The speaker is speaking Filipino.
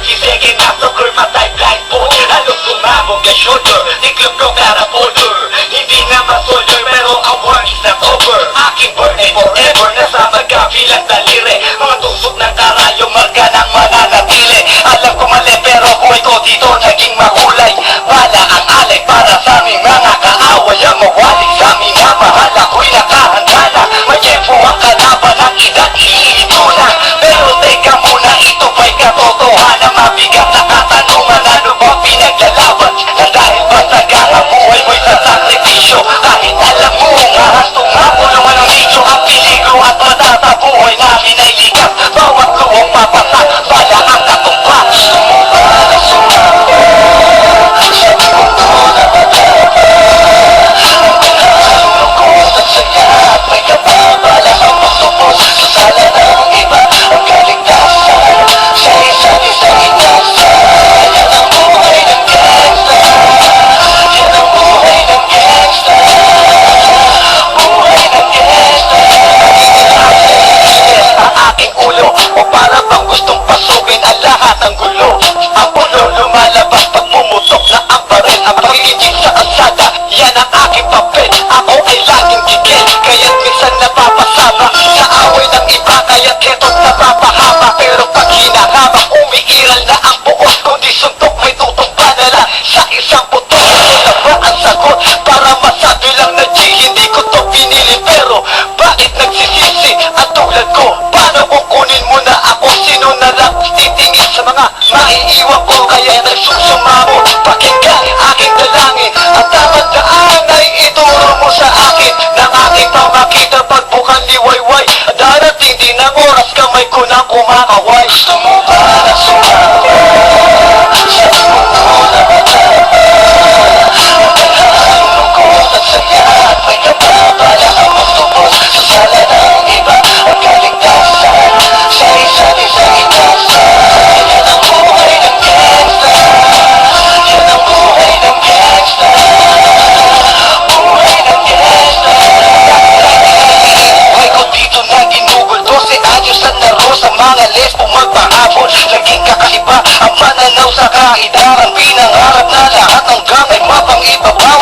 nagsisingin after girl, matay blindfold. Halong sumabog ka shoulder, tiklop ko para folder. Hindi naman soldier, pero ang war is not over. Aking birthday forever, nasa magkabilang daliri. Mga tusok ng karayong marka ng mananatili. Alam ko mali, pero buhay ko dito naging makulay. Wala ang alay para sa aming mga kaaway. Ang mawalik sa aming mga mahal, ako'y nakahanda na. May tempo ang kalaban ng edad, iito na. Pero teka muna, ito ba'y katotohanan? Mabigat na katanungan, ano ba pinaglalaban? Na dahil ba sa buhay mo'y sa sakripisyo? Kahit alam mo, ngahastong nga kulungan ng nicho. Ang peligro at mata sa buhay namin ay likas. Bawat luwang papasak, bala ang katumpa. Sumuba na sumako sa mundo na matapa. Ang panahon ko at saya at may kapabala ang magtubos sa sala ng iba. Ang kaligtasan sa isa't isang inasa. Yan ang buhay ng gangsta. Yan ang buhay ng gangsta. Buhay ng gangsta. Ang aking ulo o para bang gustong pasukin ang lahat ng gulo. Ang puno lumalabas pag pumutok na ang baril. Ang pagiging sa kalsada, yan ang aking papel. Ako ay laging gigil, kaya't minsan napapasama sa away ng iba, kaya't keto't napapahama. Pero pag hinahama, umiiral na ang buos. Kundi suntok may tutumpa na lang sa isang putok. Ito na ba ang sagot para masabi lang na G? Hindi ko to pinili, pero bakit nagsisisi ang tulad ko? Paano kung kunin mo na ako? Sino na lang titingin sa mga maiiwan ko? Kaya nagsusumamo, pakinggan aking dalangin. Ang tamang daan ay ituro mo sa akin. Nang aking pamakita pagbukan liwayway. Darating din ang oras, kamay ko na kumakaway. Gusto mo ba na sumako sa mundo na matapa? Ang panahon ko at saya at may kapabala ang magtubos sa sala ng iba. Ang kaligtasan sa isa't isang inasa. Yan ang buhay ng gangsta. Yan ang buhay ng gangsta. Buhay ng gangsta. Buhay ko dito na ginugol 12 anyos ang naro sa mga lesbo magpahabol. Naging kakaiba ang pananaw sa kaidaran. Pinangarap na lahat ng gamay mapang ibaba.